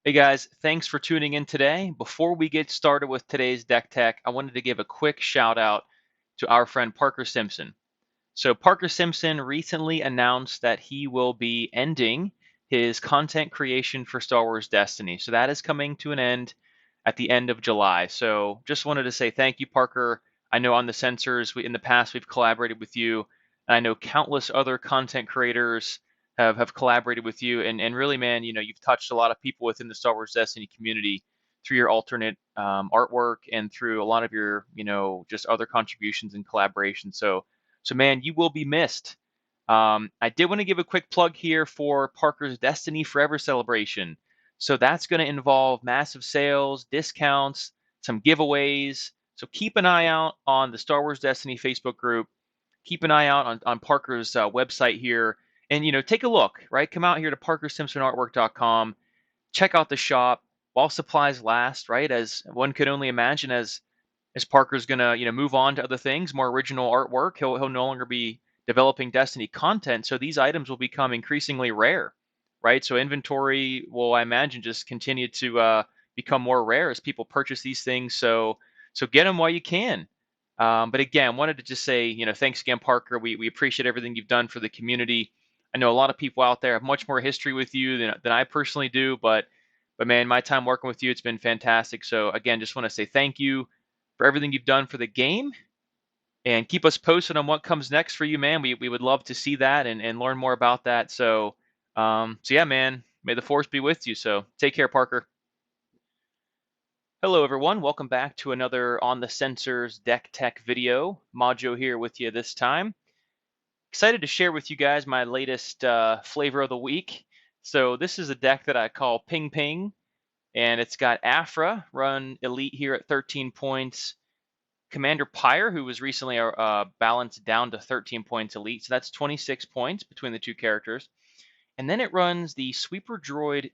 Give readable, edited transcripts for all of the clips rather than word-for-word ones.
Hey guys, thanks for tuning in today. Before we get started with today's deck tech, I wanted to give a quick shout out to our friend Parker Simpson. So, Parker Simpson recently announced that he will be ending his content creation for Star Wars Destiny. So, that is coming to an end at the end of July. So, just wanted to say thank you, Parker. I know on the Sensors, in the past, we've collaborated with you. And I know countless other content creators have collaborated with you. And really, man, you've touched a lot of people within the Star Wars Destiny community through your alternate artwork and through a lot of your, just other contributions and collaborations. So, man, you will be missed. I did want to give a quick plug here for Parker's Destiny Forever celebration. So that's going to involve massive sales, discounts, some giveaways. So keep an eye out on the Star Wars Destiny Facebook group. Keep an eye out on Parker's website here. And, take a look, right? Come out here to parkersimpsonartwork.com. Check out the shop while supplies last, right? As one could only imagine, as Parker's gonna move on to other things, more original artwork. He'll no longer be developing Destiny content, so these items will become increasingly rare, right? So inventory will, I imagine, just continue to become more rare as people purchase these things. So get them while you can. But again, wanted to just say thanks again, Parker. We appreciate everything you've done for the community. I know a lot of people out there have much more history with you than I personally do, but man, my time working with you, it's been fantastic. So again, just want to say thank you for everything you've done for the game, and keep us posted on what comes next for you, man. We would love to see that and learn more about that. So yeah, man, may the force be with you. So take care, Parker. Hello, everyone. Welcome back to another On the Sensors Deck Tech video. Majo here with you this time. Excited to share with you guys my latest flavor of the week. So this is a deck that I call Ping Ping, and it's got Aphra run elite here at 13 points. Commander Pyre, who was recently balanced down to 13 points elite, so that's 26 points between the two characters. And then it runs the Sweeper Droid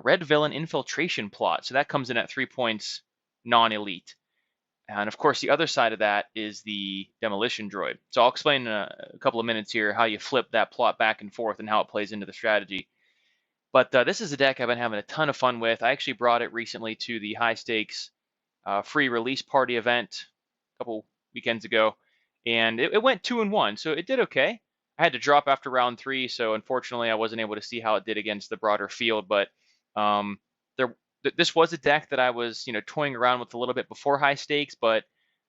Red Villain Infiltration plot, so that comes in at 3 points non-elite. And of course, the other side of that is the Demolition Droid. So I'll explain in a couple of minutes here how you flip that plot back and forth and how it plays into the strategy. But this is a deck I've been having a ton of fun with. I actually brought it recently to the high stakes free release party event a couple weekends ago, and it went 2-1, so it did okay. I had to drop after round 3, so unfortunately I wasn't able to see how it did against the broader field. But um, this was a deck that I was toying around with a little bit before high stakes, but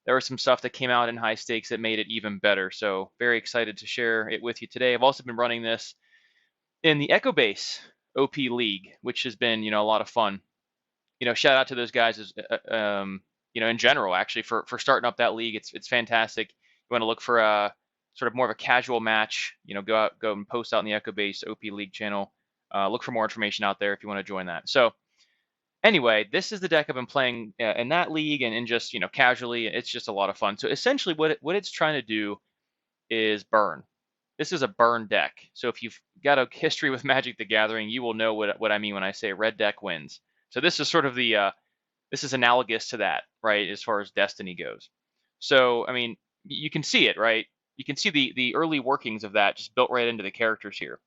there was some stuff that came out in high stakes that made it even better. So very excited to share it with you today. I've also been running this in the Echo Base OP League, which has been a lot of fun. Shout out to those guys in general, actually, for starting up that league. It's fantastic. You want to look for a sort of more of a casual match, go and post out in the Echo Base OP League channel. Look for more information out there if you want to join that. So anyway, this is the deck I've been playing in that league and just casually. It's just a lot of fun. So essentially, what it's trying to do is burn. This is a burn deck. So if you've got a history with Magic the Gathering, you will know what I mean when I say red deck wins. So this is sort of this is analogous to that, right, as far as Destiny goes. So I mean, you can see it, right? You can see the early workings of that just built right into the characters here.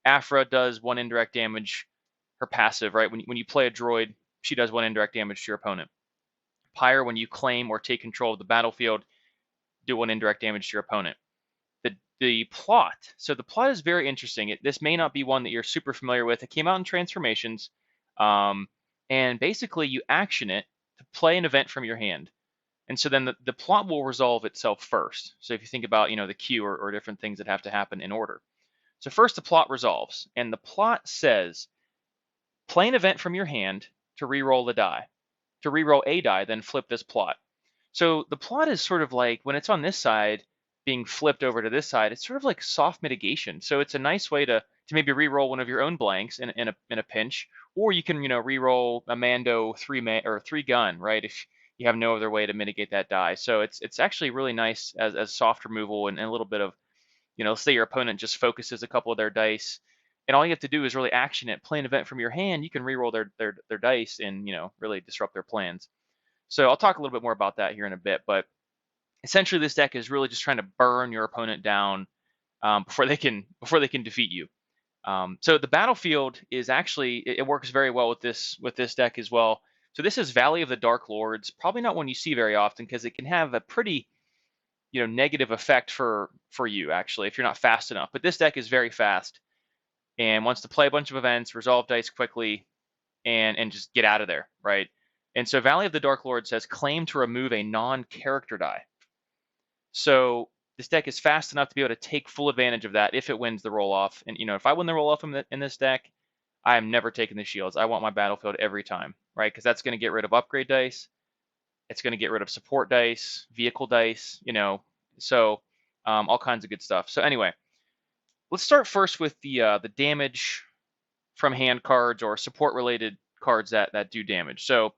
Aphra does 1 indirect damage, her passive, right? When you play a droid, she does 1 indirect damage to your opponent. Pyre, when you claim or take control of the battlefield, do 1 indirect damage to your opponent. The plot. So the plot is very interesting. This may not be one that you're super familiar with. It came out in Transformations, um, and basically you action it to play an event from your hand. And so then the plot will resolve itself first. So if you think about the queue or different things that have to happen in order. So first the plot resolves, and the plot says play an event from your hand to reroll the die. To reroll a die, then flip this plot. So the plot is sort of like when it's on this side being flipped over to this side, it's sort of like soft mitigation. So it's a nice way to maybe re-roll one of your own blanks in a pinch, or you can re-roll a Mando 3 gun, right? If you have no other way to mitigate that die. So it's actually really nice as soft removal and a little bit of let's say your opponent just focuses a couple of their dice, and all you have to do is really action it, play an event from your hand. You can re-roll their dice and really disrupt their plans. So I'll talk a little bit more about that here in a bit, but essentially this deck is really just trying to burn your opponent down before they can defeat you. So the battlefield is actually, it works very well with this deck as well. So this is Valley of the Dark Lords, probably not one you see very often because it can have a pretty negative effect for you actually if you're not fast enough. But this deck is very fast and wants to play a bunch of events, resolve dice quickly, and just get out of there, right? And so Valley of the Dark Lord says claim to remove a non-character die. So this deck is fast enough to be able to take full advantage of that if it wins the roll-off. And if I win the roll-off in this deck, I am never taking the shields. I want my battlefield every time, right? Because that's going to get rid of upgrade dice. It's going to get rid of support dice, vehicle dice, so all kinds of good stuff. So anyway, let's start first with the damage from hand cards or support related cards that do damage. So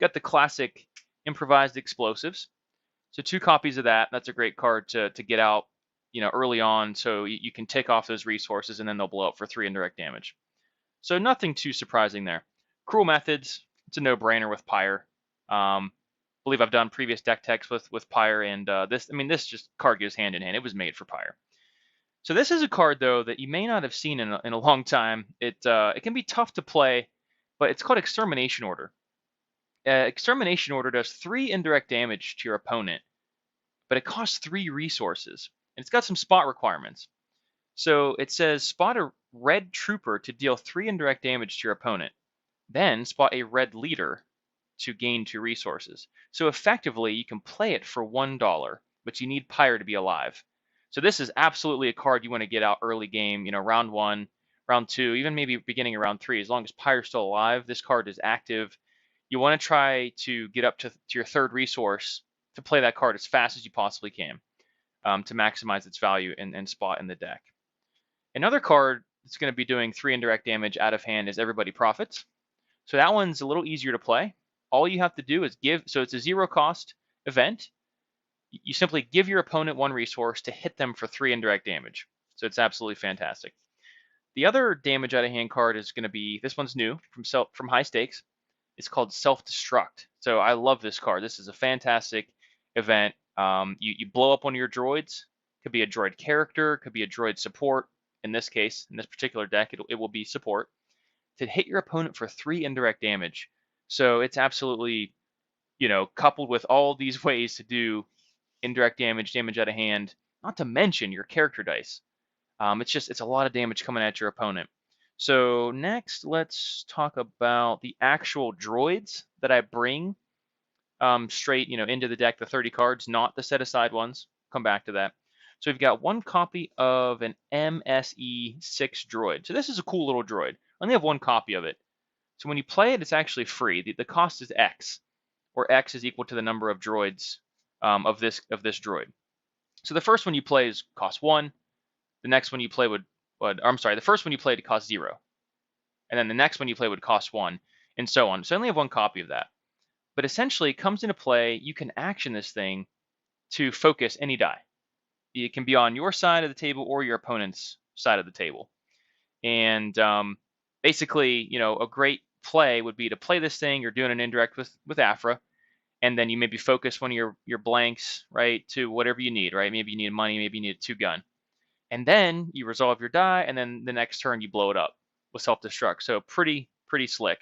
got the classic improvised explosives. So 2 copies of that. That's a great card to get out, early on, so you can take off those resources and then they'll blow up for 3 indirect damage. So nothing too surprising there. Cruel Methods. It's a no-brainer with Pyre. Believe I've done previous deck techs with Pyre, and this just card goes hand in hand. It was made for Pyre. So this is a card though that you may not have seen in a long time. It can be tough to play, but it's called Extermination Order. Extermination Order does 3 indirect damage to your opponent, but it costs 3 resources, and it's got some spot requirements. So it says spot a red trooper to deal 3 indirect damage to your opponent, then spot a red leader to gain 2 resources. So effectively, you can play it for $1, but you need Pyre to be alive. So this is absolutely a card you want to get out early game, round 1, round 2, even maybe beginning of round 3. As long as Pyre's still alive, this card is active. You want to try to get up to your 3rd resource to play that card as fast as you possibly can to maximize its value and spot in the deck. Another card that's going to be doing 3 indirect damage out of hand is Everybody Profits. So that one's a little easier to play. All you have to do is so it's a 0 cost event. You simply give your opponent 1 resource to hit them for 3 indirect damage. So it's absolutely fantastic. The other damage out of hand card is going to be, this one's new from High Stakes. It's called Self-Destruct. So I love this card. This is a fantastic event. You blow up one of your droids. Could be a droid character, could be a droid support. In this case, in this particular deck, it will be support. To hit your opponent for 3 indirect damage. So it's absolutely, coupled with all these ways to do indirect damage, damage out of hand, not to mention your character dice. It's a lot of damage coming at your opponent. So next, let's talk about the actual droids that I bring straight, into the deck, the 30 cards, not the set-aside ones. Come back to that. So we've got 1 copy of an MSE6 droid. So this is a cool little droid. I only have 1 copy of it. So when you play it, it's actually free. The cost is X, or X is equal to the number of droids of this droid. So the first one you play costs 1. The next one you play the first one you played cost 0. And then the next one you play would cost 1, and so on. So I only have 1 copy of that. But essentially, it comes into play, you can action this thing to focus any die. It can be on your side of the table or your opponent's side of the table. And basically, a great play would be to play this thing. You're doing an indirect with Aphra, and then you maybe focus one of your blanks, right, to whatever you need, right? Maybe you need money, maybe you need a 2-gun. And then you resolve your die, and then the next turn you blow it up with self-destruct. So pretty slick.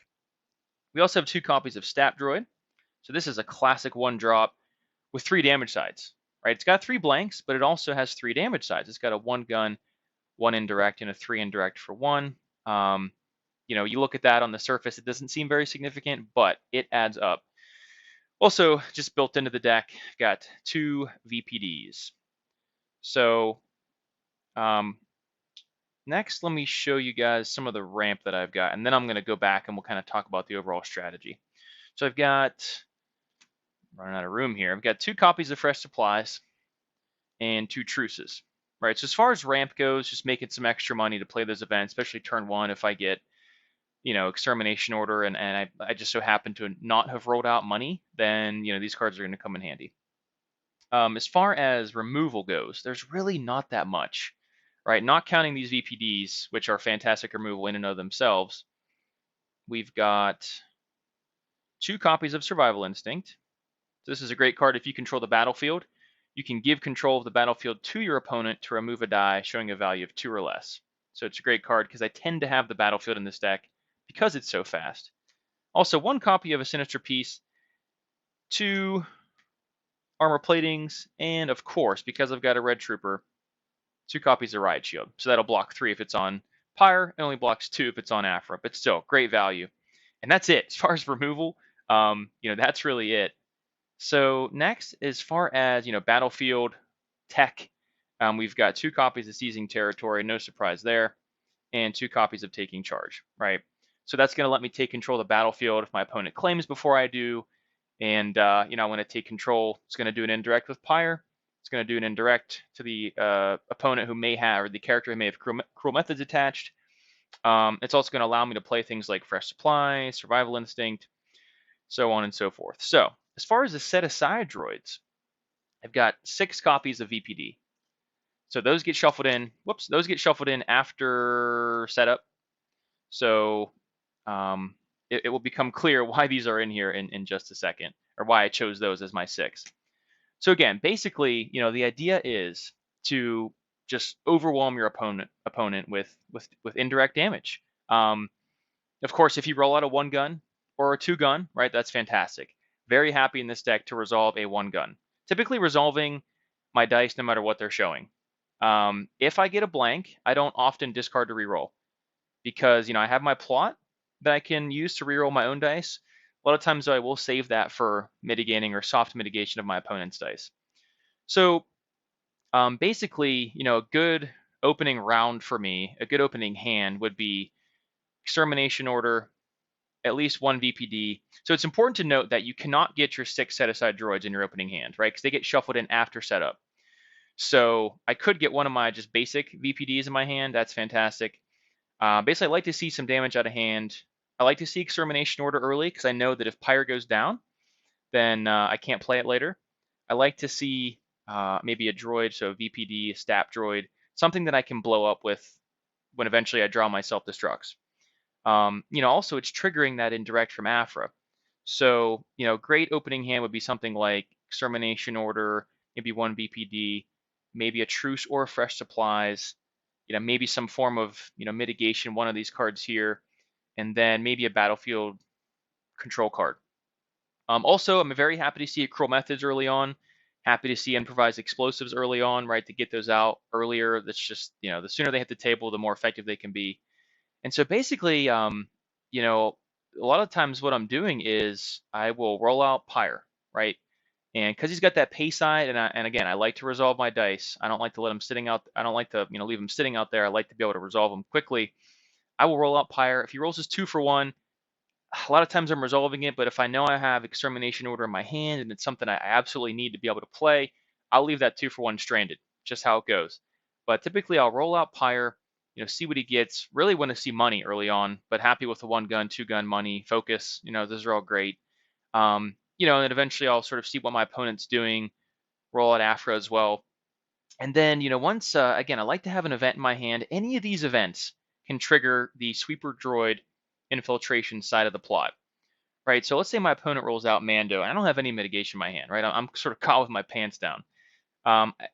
We also have 2 copies of Stat Droid. So this is a classic 1-drop with 3 damage sides, right? It's got 3 blanks, but it also has 3 damage sides. It's got a 1 gun, 1 indirect, and a 3 indirect for 1. You look at that on the surface, it doesn't seem very significant, but it adds up. Also, just built into the deck, got 2 VPDs. So next, let me show you guys some of the ramp that I've got, and then I'm going to go back and we'll kind of talk about the overall strategy. So I've got, running out of room here, I've got 2 copies of Fresh Supplies and 2 truces. Right, so as far as ramp goes, just making some extra money to play those events, especially turn 1 if I get, Extermination Order and I just so happen to not have rolled out money, then, these cards are going to come in handy. As far as removal goes, there's really not that much, right? Not counting these VPDs, which are fantastic removal in and of themselves. We've got 2 copies of Survival Instinct. So this is a great card if you control the battlefield. You can give control of the battlefield to your opponent to remove a die showing a value of 2 or less. So it's a great card because I tend to have the battlefield in this deck because it's so fast. Also, 1 copy of a Sinister Piece, 2 armor platings, and of course, because I've got a red trooper, 2 copies of Riot Shield. So that'll block 3 if it's on Pyre, and only blocks 2 if it's on Aphra. But still, great value. And that's it. As far as removal, that's really it. So next, as far as battlefield tech, we've got 2 copies of Seizing Territory, no surprise there, and 2 copies of Taking Charge, right? So that's going to let me take control of the battlefield if my opponent claims before I do. And I want to take control. It's going to do an indirect with Pyre. It's going to do an indirect to the opponent who may have, or the character who may have cruel methods attached. It's also going to allow me to play things like Fresh Supply, Survival Instinct, so on and so forth. So as far as the set aside droids, I've got 6 copies of VPD. So those get shuffled in. Whoops, those get shuffled in after setup. So it will become clear why these are in here in just a second, or why I chose those as my 6. So again, basically, the idea is to just overwhelm your opponent with indirect damage. Of course, if you roll out a 1 gun or a 2 gun, right, that's fantastic. Very happy in this deck to resolve a 1 gun. Typically resolving my dice no matter what they're showing. If I get a blank, I don't often discard to reroll because I have my plot that I can use to reroll my own dice. A lot of times, though, I will save that for mitigating or soft mitigation of my opponent's dice. So basically, a good opening round for me, a good opening hand would be Extermination Order, at least 1 VPD. So it's important to note that you cannot get your 6 set-aside droids in your opening hand, right? Because they get shuffled in after setup. So I could get one of my just basic VPDs in my hand. That's fantastic. Basically, I like to see some damage out of hand. I like to see Extermination Order early because I know that if Pyre goes down, then I can't play it later. I like to see maybe a droid, so a VPD, a STAP droid, something that I can blow up with when eventually I draw my self-destructs. Also, it's triggering that indirect from Aphra. So, great opening hand would be something like Extermination Order, maybe 1 VPD, maybe a Truce or Fresh Supplies, maybe some form of, mitigation, one of these cards here, and then maybe a battlefield control card. Also, I'm very happy to see Cruel Methods early on. Happy to see improvised explosives early on, right, to get those out earlier. That's just, the sooner they hit the table, the more effective they can be. And so basically, a lot of times what I'm doing is I will roll out Pyre, right? And because he's got that pay side, and again, I like to resolve my dice. I don't like to let them sitting out. I don't like to leave them sitting out there. I like to be able to resolve them quickly. I will roll out Pyre. If he rolls his 2 for 1, a lot of times I'm resolving it. But if I know I have Extermination Order in my hand and it's something I absolutely need to be able to play, I'll leave that 2 for 1 stranded. Just how it goes. But typically I'll roll out Pyre. See what he gets. Really want to see money early on, but happy with the 1 gun, 2 gun money, focus. Those are all great. And then eventually I'll sort of see what my opponent's doing, roll out Aphra as well. And then, once, again, I like to have an event in my hand. Any of these events can trigger the Sweeper Droid Infiltration side of the plot, right? So let's say my opponent rolls out Mando, and I don't have any mitigation in my hand, right? I'm sort of caught with my pants down.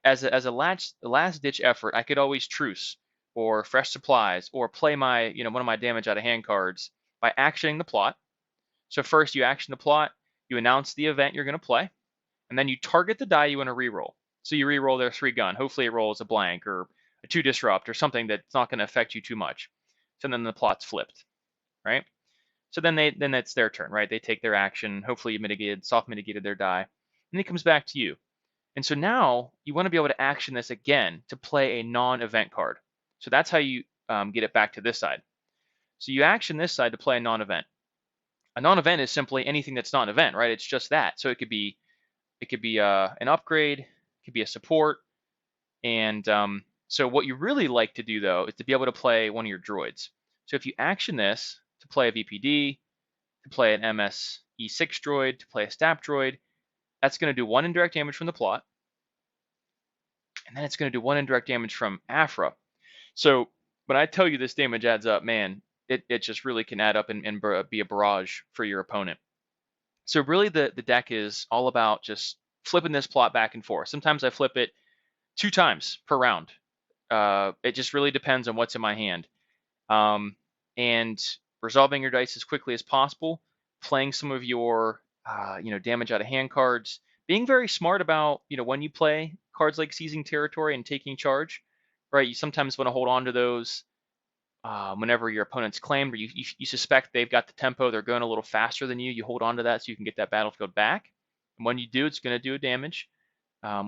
As a last-ditch effort, I could always Truce or Fresh Supplies or play my, one of my damage out of hand cards by actioning the plot. So first you action the plot, you announce the event you're going to play, and then you target the die you want to reroll. So you reroll their 3 gun. Hopefully it rolls a blank or a 2 disrupt or something that's not going to affect you too much. So then the plot's flipped, right? So then it's their turn, right? They take their action. Hopefully you soft mitigated their die, and it comes back to you. And so now you want to be able to action this again to play a non-event card. So that's how you get it back to this side. So you action this side to play a non-event. A non-event is simply anything that's not an event, right? It's just that. So it could be an upgrade, it could be a support, and so what you really like to do though is to be able to play one of your droids. So if you action this to play a VPD, to play an MS E6 droid, to play a STAP droid, that's going to do 1 indirect damage from the plot, and then it's going to do 1 indirect damage from Aphra. So when I tell you this damage adds up, man, it just really can add up and be a barrage for your opponent. So really the deck is all about just flipping this plot back and forth. Sometimes I flip it 2 times per round. It just really depends on what's in my hand. And resolving your dice as quickly as possible, playing some of your damage out of hand cards, being very smart about when you play cards like seizing territory and taking charge, right? You sometimes want to hold on to those whenever your opponent's claimed, or you suspect they've got the tempo, they're going a little faster than you. You hold on to that so you can get that battlefield back. And when you do, it's going to do damage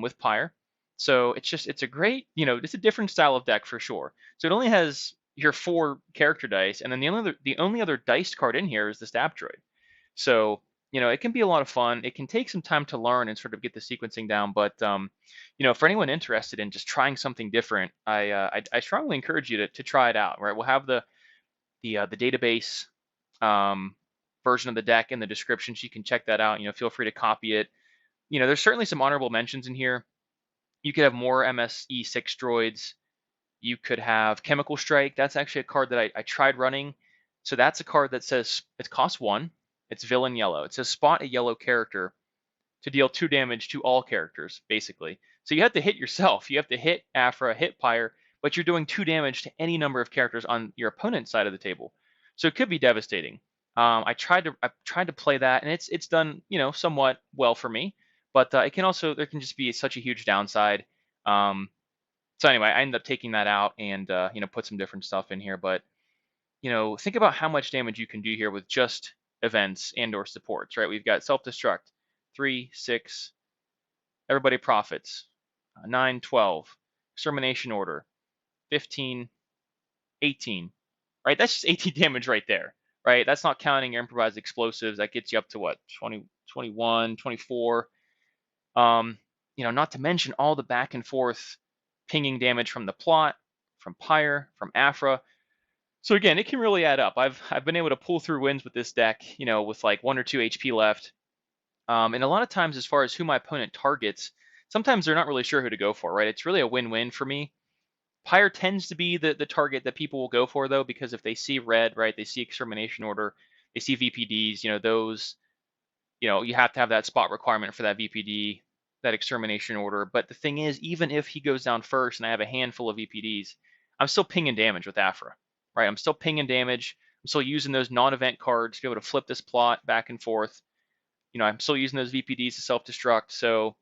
with Pyre. So it's a great, it's a different style of deck for sure. So it only has your 4 character dice, and then the only other dice card in here is the Stab Droid. So it can be a lot of fun. It can take some time to learn and sort of get the sequencing down, but for anyone interested in just trying something different, I strongly encourage you to try it out. Right, we'll have the database version of the deck in the description, so you can check that out. Feel free to copy it. There's certainly some honorable mentions in here. You could have more MSE6 droids. You could have Chemical Strike. That's actually a card that I tried running. So that's a card that says it costs 1. It's villain yellow. It says spot a yellow character to deal 2 damage to all characters, basically. So you have to hit yourself. You have to hit Aphra, hit Pyre, but you're doing 2 damage to any number of characters on your opponent's side of the table. So it could be devastating. I tried to play that, and it's done somewhat well for me, but there can just be such a huge downside. So anyway, I ended up taking that out and put some different stuff in here. But think about how much damage you can do here with just events and/or supports, right? We've got self-destruct, 3, 6, everybody profits, 9, 12, extermination order, 15, 18, right? That's just 18 damage right there, right? That's not counting your improvised explosives. That gets you up to what, 20, 21, 24. Not to mention all the back and forth pinging damage from the plot, from Pyre, from Aphra. So again, it can really add up. I've been able to pull through wins with this deck, with like 1 or 2 HP left. And a lot of times, as far as who my opponent targets, sometimes they're not really sure who to go for, right? It's really a win-win for me. Pyre tends to be the target that people will go for, though, because if they see red, right, they see extermination order, they see VPDs, those, you have to have that spot requirement for that VPD, that extermination order. But the thing is, even if he goes down first and I have a handful of VPDs, I'm still pinging damage with Aphra, right? I'm still pinging damage. I'm still using those non-event cards to be able to flip this plot back and forth. I'm still using those VPDs to self-destruct. So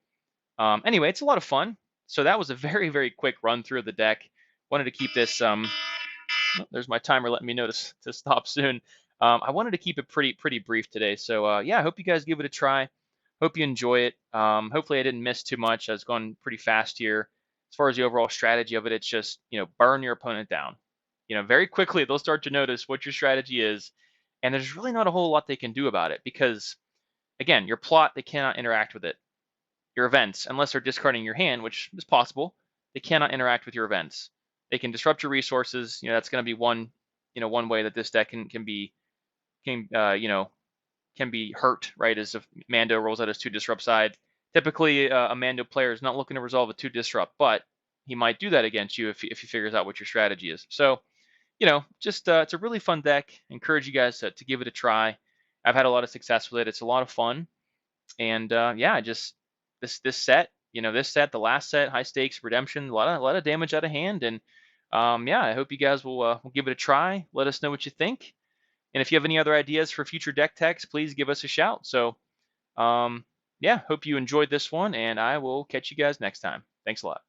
anyway, it's a lot of fun. So that was a very, very quick run through of the deck. Wanted to keep this, there's my timer letting me know to stop soon. I wanted to keep it pretty brief today. So yeah, I hope you guys give it a try. Hope you enjoy it. Hopefully I didn't miss too much. I was going pretty fast here. As far as the overall strategy of it, it's just, burn your opponent down. Very quickly they'll start to notice what your strategy is. And there's really not a whole lot they can do about it because, again, your plot, they cannot interact with it. Your events, unless they're discarding your hand, which is possible, they cannot interact with your events. They can disrupt your resources. That's going to be one way that this deck can be hurt, right? As if Mando rolls out his 2 disrupt side. Typically, a Mando player is not looking to resolve a 2 disrupt, but he might do that against you if he figures out what your strategy is. So, just it's a really fun deck. I encourage you guys to give it a try. I've had a lot of success with it. It's a lot of fun, and yeah, just this set, the last set, high stakes redemption, a lot of damage out of hand, and yeah, I hope you guys will give it a try. Let us know what you think. And if you have any other ideas for future deck techs, please give us a shout. So, yeah, hope you enjoyed this one, and I will catch you guys next time. Thanks a lot.